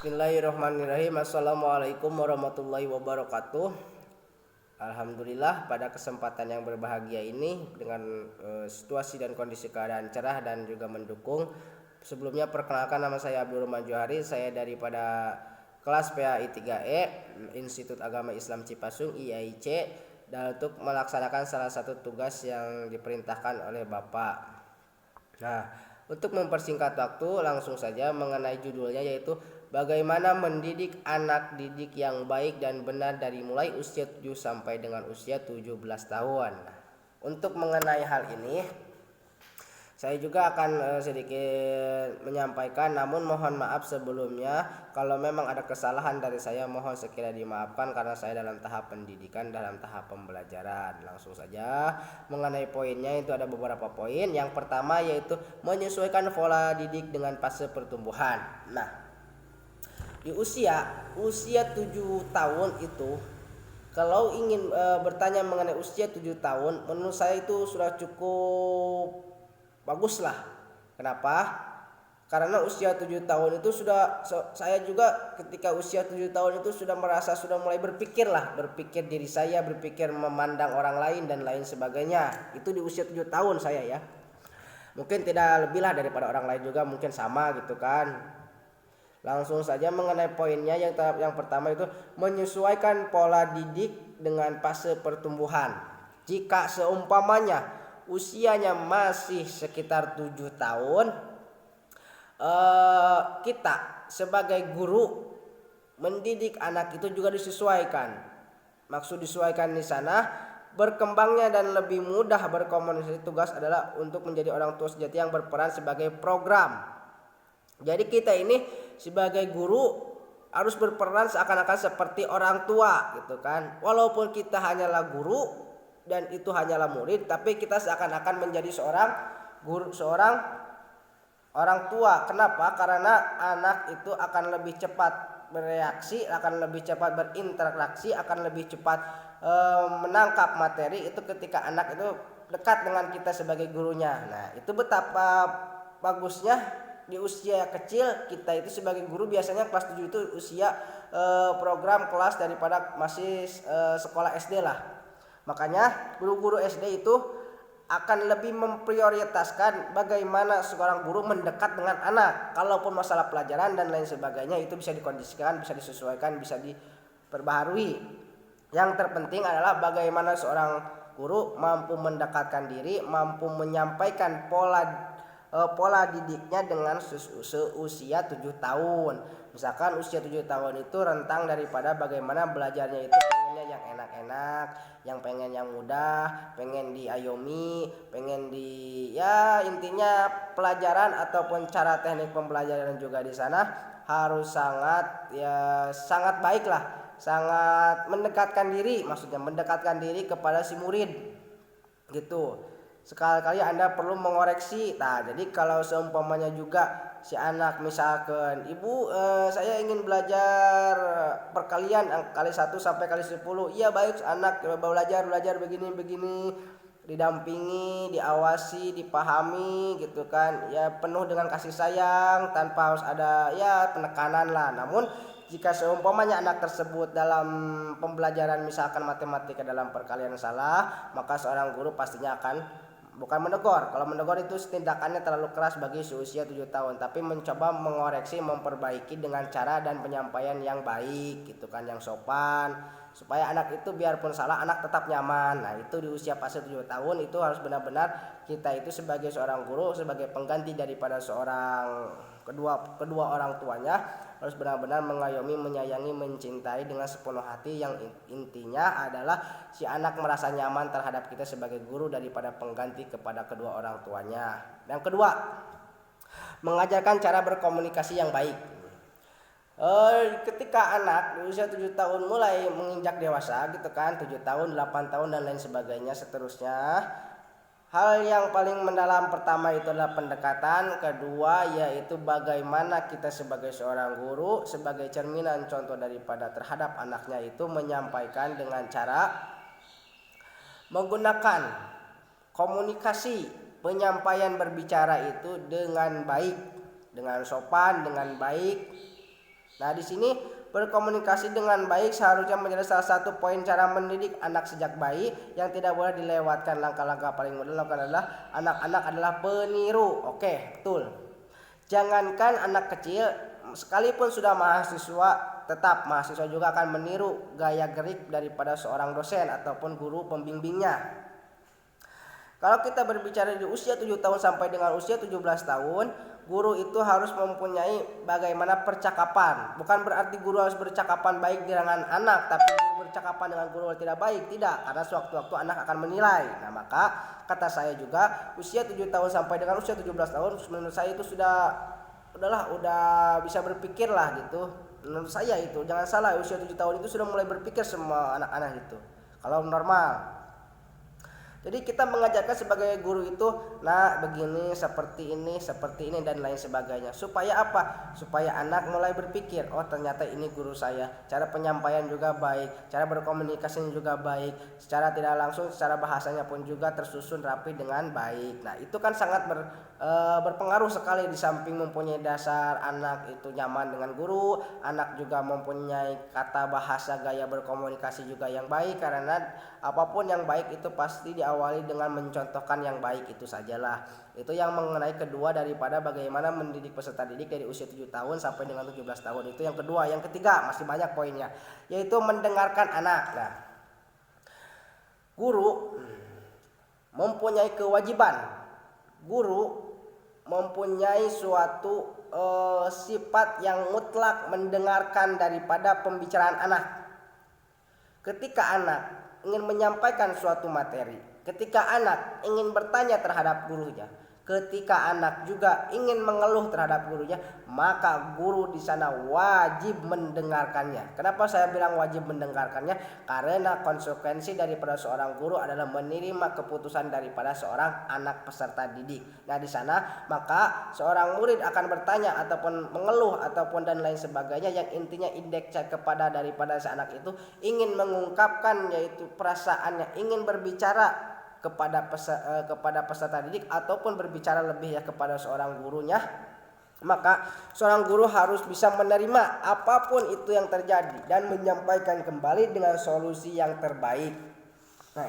Bismillahirrahmanirrahim. Assalamualaikum warahmatullahi wabarakatuh. Alhamdulillah pada kesempatan yang berbahagia ini dengan situasi dan kondisi keadaan cerah dan juga mendukung. Sebelumnya perkenalkan, nama saya Abdul Rahman Johari. Saya daripada kelas PAI 3E Institut Agama Islam Cipasung IAIC, dan untuk melaksanakan salah satu tugas yang diperintahkan oleh Bapak. Nah, untuk mempersingkat waktu, langsung saja mengenai judulnya, yaitu bagaimana mendidik anak didik yang baik dan benar dari mulai usia 7 sampai dengan usia 17 tahun. Nah, untuk mengenai hal ini, saya juga akan sedikit menyampaikan, namun mohon maaf sebelumnya kalau memang ada kesalahan dari saya, mohon sekiranya dimaafkan karena saya dalam tahap pendidikan, dalam tahap pembelajaran. Langsung saja mengenai poinnya, itu ada beberapa poin. Yang pertama yaitu menyesuaikan pola didik dengan fase pertumbuhan. Nah, di usia 7 tahun itu, kalau ingin bertanya mengenai usia 7 tahun, menurut saya itu sudah cukup bagus lah. Kenapa? Karena usia 7 tahun itu sudah, saya juga ketika usia 7 tahun itu sudah merasa, sudah mulai berpikir diri saya, berpikir memandang orang lain dan lain sebagainya. Itu di usia 7 tahun saya ya. Mungkin tidak lebih lah daripada orang lain juga, mungkin sama gitu kan. Langsung saja mengenai poinnya, yang pertama itu menyesuaikan pola didik dengan fase pertumbuhan. Jika seumpamanya usianya masih sekitar 7 tahun, kita sebagai guru mendidik anak itu juga disesuaikan. Maksud disesuaikan di sana, berkembangnya dan lebih mudah berkomunikasi tugas adalah untuk menjadi orang tua sejati yang berperan sebagai program. Jadi kita ini sebagai guru harus berperan seakan-akan seperti orang tua gitu kan. Walaupun kita hanyalah guru dan itu hanyalah murid, tapi kita seakan-akan menjadi seorang guru, seorang orang tua. Kenapa? Karena anak itu akan lebih cepat bereaksi, akan lebih cepat berinteraksi, akan lebih cepat menangkap materi itu ketika anak itu dekat dengan kita sebagai gurunya. Nah, itu betapa bagusnya di usia kecil kita itu sebagai guru. Biasanya kelas 7 itu usia program kelas daripada masih sekolah SD lah. Makanya guru-guru SD itu akan lebih memprioritaskan bagaimana seorang guru mendekat dengan anak. Kalaupun masalah pelajaran dan lain sebagainya itu bisa dikondisikan, bisa disesuaikan, bisa diperbaharui. Yang terpenting adalah bagaimana seorang guru mampu mendekatkan diri, mampu menyampaikan pola didiknya dengan seusia 7 tahun. Misalkan usia 7 tahun itu rentang daripada bagaimana belajarnya itu, pengennya yang enak-enak, yang pengen yang mudah, pengen diayomi, pengen ya intinya pelajaran ataupun cara teknik pembelajaran juga di sana harus sangat baik lah, sangat mendekatkan diri, maksudnya mendekatkan diri kepada si murid gitu. Sekali-kali Anda perlu mengoreksi. Nah, jadi kalau seumpamanya juga si anak misalkan, "Ibu, saya ingin belajar perkalian kali 1 sampai kali 10." "Iya, baik anak, belajar begini-begini." Didampingi, diawasi, dipahami gitu kan. Ya penuh dengan kasih sayang tanpa harus ada ya penekanan lah. Namun jika seumpamanya anak tersebut dalam pembelajaran misalkan matematika dalam perkalian salah, maka seorang guru pastinya akan bukan menegur. Kalau menegur itu tindakannya terlalu keras bagi usia 7 tahun, tapi mencoba mengoreksi, memperbaiki dengan cara dan penyampaian yang baik gitu kan, yang sopan, supaya anak itu biarpun salah anak tetap nyaman. Nah, itu di usia fase 7 tahun itu harus benar-benar kita itu sebagai seorang guru, sebagai pengganti daripada seorang kedua orang tuanya, harus benar-benar mengayomi, menyayangi, mencintai dengan sepenuh hati. Yang intinya adalah si anak merasa nyaman terhadap kita sebagai guru daripada pengganti kepada kedua orang tuanya. Yang kedua, mengajarkan cara berkomunikasi yang baik. Ketika anak di usia 7 tahun mulai menginjak dewasa gitu kan, 7 tahun, 8 tahun dan lain sebagainya seterusnya, hal yang paling mendalam pertama itu adalah pendekatan. Kedua yaitu bagaimana kita sebagai seorang guru, sebagai cerminan contoh daripada terhadap anaknya itu menyampaikan dengan cara menggunakan komunikasi, penyampaian berbicara itu dengan baik, dengan sopan, dengan baik, Nah, di sini berkomunikasi dengan baik seharusnya menjadi salah satu poin cara mendidik anak sejak bayi yang tidak boleh dilewatkan. Langkah-langkah paling mudah adalah anak-anak adalah peniru. Oke, betul. Jangankan anak kecil, sekalipun sudah mahasiswa, tetap mahasiswa juga akan meniru gaya gerik daripada seorang dosen ataupun guru pembimbingnya. Kalau kita berbicara di usia 7 tahun sampai dengan usia 17 tahun, guru itu harus mempunyai bagaimana percakapan. Bukan berarti guru harus bercakapan baik dengan anak, tapi guru bercakapan dengan guru tidak baik, tidak. Karena sewaktu-waktu anak akan menilai. Nah, maka kata saya juga usia 7 tahun sampai dengan usia 17 tahun menurut saya itu udah bisa berpikir lah gitu. Menurut saya itu jangan salah, usia 7 tahun itu sudah mulai berpikir semua anak-anak itu. Kalau normal. Jadi kita mengajarkan sebagai guru itu, nah begini, seperti ini dan lain sebagainya. Supaya apa? Supaya anak mulai berpikir, oh ternyata ini guru saya. Cara penyampaian juga baik, cara berkomunikasinya juga baik. Secara tidak langsung, secara bahasanya pun juga tersusun rapi dengan baik. Nah itu kan sangat berpengaruh sekali. Di samping mempunyai dasar anak itu nyaman dengan guru, anak juga mempunyai kata bahasa gaya berkomunikasi juga yang baik. Karena apapun yang baik itu pasti diawali dengan mencontohkan yang baik itu sajalah. Itu yang mengenai kedua daripada bagaimana mendidik peserta didik dari usia 7 tahun sampai dengan 17 tahun. Itu yang kedua. Yang ketiga masih banyak poinnya, yaitu mendengarkan anak. Nah, guru mempunyai kewajiban, guru mempunyai suatu sifat yang mutlak mendengarkan daripada pembicaraan anak. Ketika anak ingin menyampaikan suatu materi, ketika anak ingin bertanya terhadap gurunya, ketika anak juga ingin mengeluh terhadap gurunya, maka guru di sana wajib mendengarkannya. Kenapa saya bilang wajib mendengarkannya? Karena konsekuensi daripada seorang guru adalah menerima keputusan daripada seorang anak peserta didik. Nah, di sana maka seorang murid akan bertanya ataupun mengeluh ataupun dan lain sebagainya, yang intinya indeks kepada daripada si anak itu ingin mengungkapkan yaitu perasaannya, ingin berbicara kepada peserta didik ataupun berbicara lebih ya kepada seorang gurunya, maka seorang guru harus bisa menerima apapun itu yang terjadi dan menyampaikan kembali dengan solusi yang terbaik. Nah,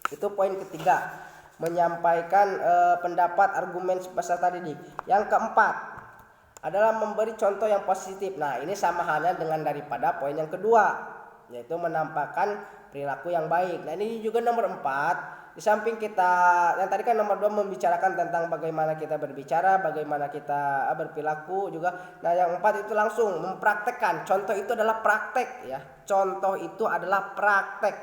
itu poin ketiga, menyampaikan pendapat argumen peserta didik. Yang keempat adalah memberi contoh yang positif. Nah, ini sama halnya dengan daripada poin yang kedua, yaitu menampakkan perilaku yang baik. Nah, ini juga nomor 4. Di samping kita yang tadi kan nomor 2 membicarakan tentang bagaimana kita berbicara, bagaimana kita berperilaku juga. Nah, yang 4 itu langsung mempraktekkan. Contoh itu adalah praktek ya. Contoh itu adalah praktek.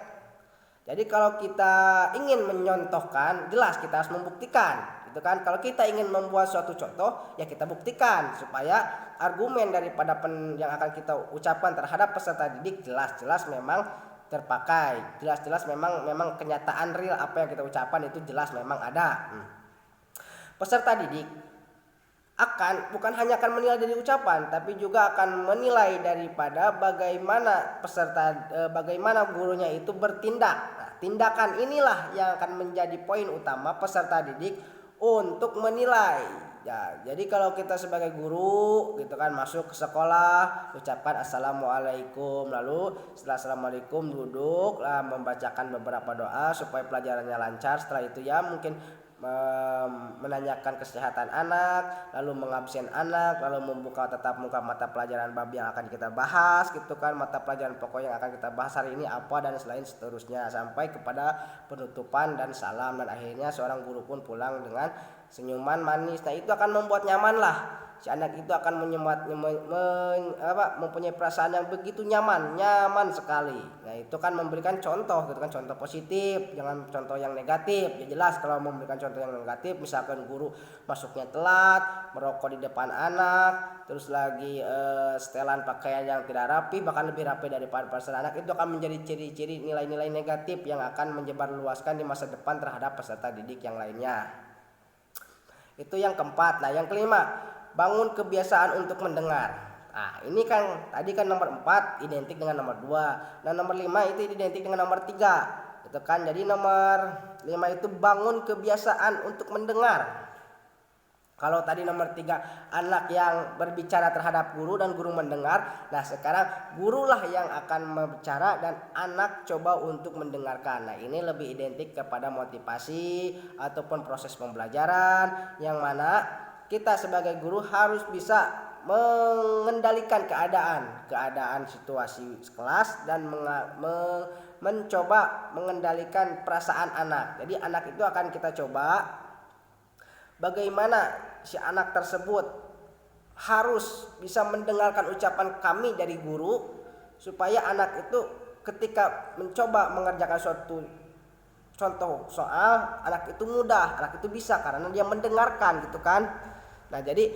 Jadi kalau kita ingin menyontohkan, jelas kita harus membuktikan. Gitu kan? Kalau kita ingin membuat suatu contoh, ya kita buktikan supaya argumen daripada yang akan kita ucapkan terhadap peserta didik jelas-jelas memang terpakai, jelas-jelas memang kenyataan real apa yang kita ucapkan itu jelas memang ada. Peserta didik bukan hanya akan menilai dari ucapan, tapi juga akan menilai daripada bagaimana gurunya itu bertindak. Nah, tindakan inilah yang akan menjadi poin utama peserta didik untuk menilai. Ya, jadi kalau kita sebagai guru gitu kan masuk ke sekolah, ucapkan assalamualaikum, lalu setelah assalamualaikum duduk lah membacakan beberapa doa supaya pelajarannya lancar. Setelah itu ya mungkin menanyakan kesehatan anak, lalu mengabsen anak, lalu membuka tatap muka mata pelajaran bab yang akan kita bahas gitu kan, mata pelajaran pokok yang akan kita bahas hari ini apa dan selain seterusnya sampai kepada penutupan dan salam, dan akhirnya seorang guru pun pulang dengan senyuman manis. Nah, itu akan membuat nyaman lah. Si anak itu akan mempunyai perasaan yang begitu nyaman sekali. Nah, itu kan memberikan contoh gitu kan, contoh positif, jangan contoh yang negatif. Ya jelas kalau memberikan contoh yang negatif, misalkan guru masuknya telat, merokok di depan anak, terus lagi setelan pakaian yang tidak rapi, bahkan lebih rapi daripada peserta anak, itu akan menjadi ciri-ciri nilai-nilai negatif yang akan menyebarluaskan di masa depan terhadap peserta didik yang lainnya. Itu yang keempat. Nah, yang kelima, bangun kebiasaan untuk mendengar. Nah, ini kan tadi kan nomor 4 identik dengan nomor 2. Nah, nomor 5 itu identik dengan nomor 3. Itu kan. Jadi nomor 5 itu bangun kebiasaan untuk mendengar. Kalau tadi nomor 3 anak yang berbicara terhadap guru dan guru mendengar. Nah sekarang gurulah yang akan berbicara dan anak coba untuk mendengarkan. Nah ini lebih identik kepada motivasi ataupun proses pembelajaran, yang mana kita sebagai guru harus bisa mengendalikan keadaan situasi kelas dan mencoba mengendalikan perasaan anak. Jadi anak itu akan kita coba bagaimana si anak tersebut harus bisa mendengarkan ucapan kami dari guru, supaya anak itu ketika mencoba mengerjakan suatu contoh soal, anak itu mudah, anak itu bisa karena dia mendengarkan gitu kan. Nah jadi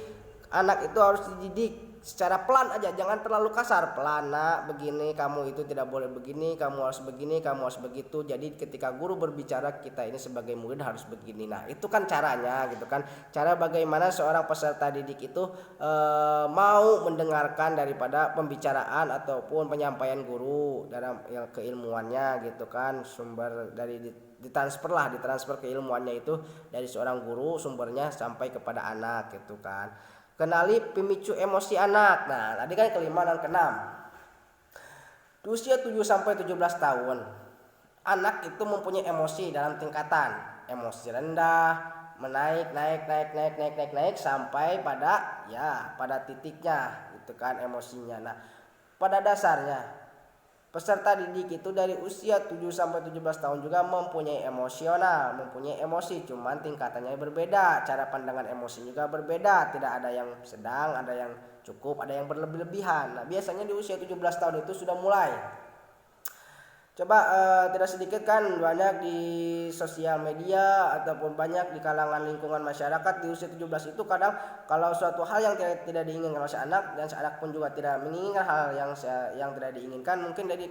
anak itu harus dididik secara pelan aja, jangan terlalu kasar. Pelan nak, begini kamu itu tidak boleh begini, kamu harus begini, kamu harus begitu. Jadi ketika guru berbicara, kita ini sebagai murid harus begini. Nah itu kan caranya gitu kan, cara bagaimana seorang peserta didik itu mau mendengarkan daripada pembicaraan ataupun penyampaian guru dalam keilmuannya gitu kan. Sumber dari ditransfer keilmuannya itu dari seorang guru, sumbernya sampai kepada anak gitu kan. Kenali pemicu emosi anak. Nah tadi kan kelima dan keenam. Di usia 7 sampai 17 tahun anak itu mempunyai emosi dalam tingkatan emosi rendah, naik sampai pada titiknya gitu kan emosinya. Nah pada dasarnya peserta didik itu dari usia 7 sampai 17 tahun juga mempunyai emosi, cuman tingkatannya berbeda, cara pandangan emosi juga berbeda, tidak ada yang sedang, ada yang cukup, ada yang berlebih-lebihan. Nah biasanya di usia 17 tahun itu sudah mulai. Coba tidak sedikit kan banyak di sosial media ataupun banyak di kalangan lingkungan masyarakat di usia 17 itu kadang kalau suatu hal yang tidak diinginkan oleh si anak dan si anak pun juga tidak menginginkan hal yang tidak diinginkan, mungkin dari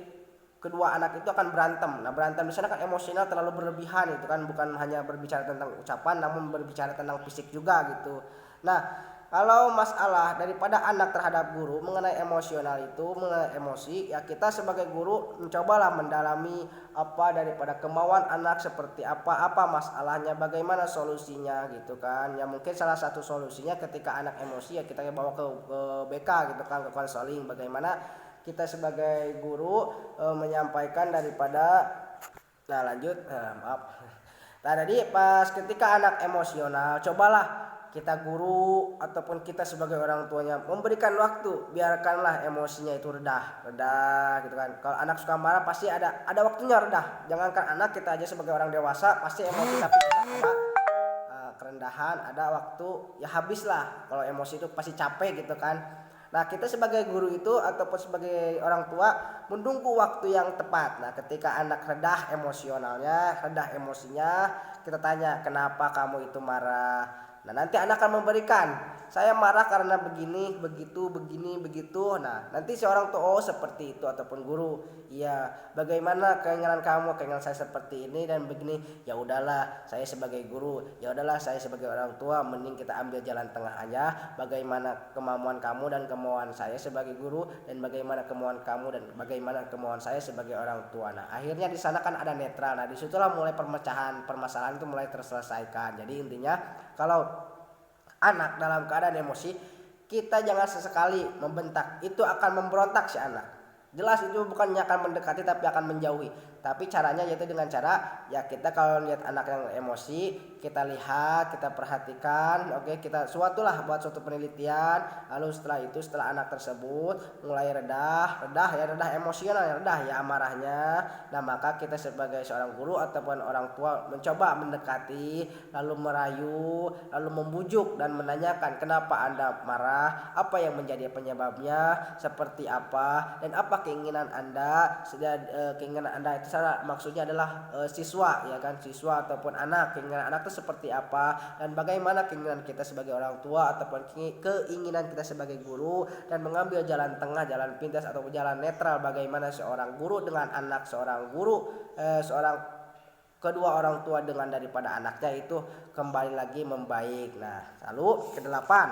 kedua anak itu akan berantem. Nah berantem di sana kan emosional terlalu berlebihan itu kan, bukan hanya berbicara tentang ucapan namun berbicara tentang fisik juga gitu. Nah kalau masalah daripada anak terhadap guru mengenai emosional itu, mengenai emosi, ya kita sebagai guru mencobalah mendalami apa daripada kemauan anak seperti apa masalahnya, bagaimana solusinya gitu kan. Ya mungkin salah satu solusinya ketika anak emosi ya kita bawa ke BK gitu kan, ke konseling, bagaimana kita sebagai guru menyampaikan daripada maaf. Nah jadi pas ketika anak emosional, cobalah kita guru ataupun kita sebagai orang tuanya memberikan waktu, biarkanlah emosinya itu reda gitu kan. Kalau anak suka marah pasti ada waktunya reda. Jangankan anak, kita aja sebagai orang dewasa pasti emosi, tapi ada kerendahan, ada waktu ya habis lah. Kalau emosi itu pasti capek gitu kan. Nah kita sebagai guru itu ataupun sebagai orang tua menunggu waktu yang tepat. Nah ketika anak redah emosinya, kita tanya kenapa kamu itu marah. Nah nanti anak akan memberikan, saya marah karena begini, begitu, begini, begitu. Nah nanti seorang tua seperti itu ataupun guru, iya bagaimana keinginan kamu, keinginan saya seperti ini dan begini. Ya udahlah saya sebagai guru, ya udahlah saya sebagai orang tua, mending kita ambil jalan tengah aja. Bagaimana kemauan kamu dan kemauan saya sebagai guru, dan bagaimana kemauan kamu dan bagaimana kemauan saya sebagai orang tua. Nah akhirnya di sana kan ada netral. Nah disitulah mulai permasalahan itu mulai terselesaikan. Jadi intinya kalau anak dalam keadaan emosi, kita jangan sesekali membentak, itu akan memberontak si anak. Jelas itu bukannya akan mendekati tapi akan menjauhi. Tapi caranya yaitu dengan cara ya kita kalau lihat anak yang emosi, kita lihat, kita perhatikan, oke, kita buat suatu penelitian. Lalu setelah anak tersebut mulai redah emosional, redah ya amarahnya. Nah maka kita sebagai seorang guru ataupun orang tua mencoba mendekati, lalu merayu, lalu membujuk dan menanyakan kenapa Anda marah, apa yang menjadi penyebabnya, seperti apa, dan apa keinginan Anda. Keinginan Anda itu sana maksudnya adalah siswa ya kan, siswa ataupun anak, keinginan anak itu seperti apa, dan bagaimana keinginan kita sebagai orang tua ataupun keinginan kita sebagai guru, dan mengambil jalan tengah, jalan pintas atau jalan netral, bagaimana seorang guru dengan anak, kedua orang tua dengan daripada anaknya itu kembali lagi membaik. Nah lalu kedelapan,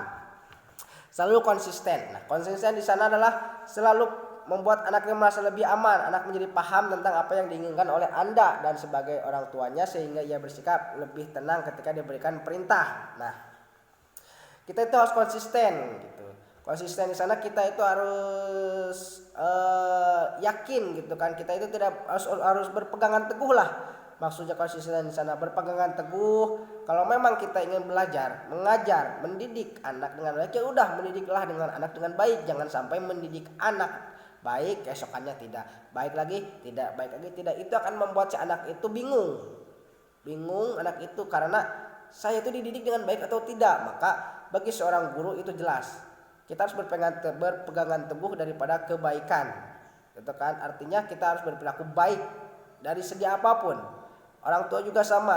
selalu konsisten. Nah konsisten di sana adalah selalu membuat anaknya merasa lebih aman, anak menjadi paham tentang apa yang diinginkan oleh Anda dan sebagai orang tuanya, sehingga ia bersikap lebih tenang ketika diberikan perintah. Nah Kita itu harus konsisten gitu. Konsisten di sana kita itu harus yakin gitu kan. Kita itu tidak harus berpegangan teguh lah. Maksudnya konsisten di sana berpegangan teguh. Kalau memang kita ingin belajar, mengajar, mendidik anak dengan baik, ya udah mendidiklah dengan anak dengan baik. Jangan sampai mendidik anak baik keesokannya tidak baik lagi, tidak baik lagi, tidak. Itu akan membuat si anak itu bingung anak itu, karena saya itu dididik dengan baik atau tidak. Maka bagi seorang guru itu jelas kita harus berpegangan teguh daripada kebaikan, gitu kan. Artinya kita harus berperilaku baik dari segi apapun. Orang tua juga sama,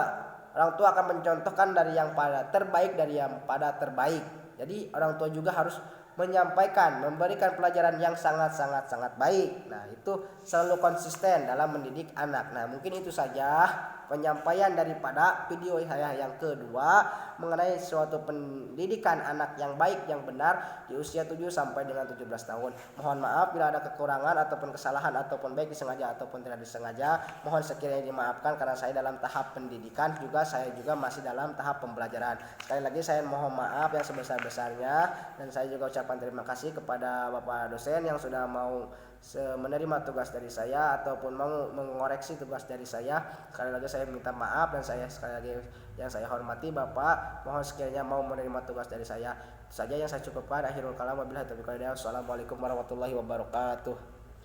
orang tua akan mencontohkan dari yang pada terbaik dari yang pada terbaik. Jadi orang tua juga harus menyampaikan, memberikan pelajaran yang sangat baik. Nah, itu selalu konsisten dalam mendidik anak. Nah, mungkin itu saja penyampaian daripada video saya yang kedua mengenai suatu pendidikan anak yang baik yang benar di usia 7 sampai dengan 17 tahun. Mohon maaf bila ada kekurangan ataupun kesalahan ataupun baik disengaja ataupun tidak disengaja. Mohon sekiranya dimaafkan karena saya dalam tahap pendidikan, juga saya juga masih dalam tahap pembelajaran. Sekali lagi saya mohon maaf yang sebesar-besarnya, dan saya juga ucapkan terima kasih kepada Bapak dosen yang sudah mau menerima tugas dari saya ataupun mau mengoreksi tugas dari saya. Sekali lagi saya minta maaf, dan saya sekali lagi yang saya hormati Bapak, mohon sekiranya mau menerima tugas dari saya. Itu saja yang saya cukupkan. Akhirul kalam, wabillahi taufiq wal hidayah. Wassalamualaikum warahmatullahi wabarakatuh.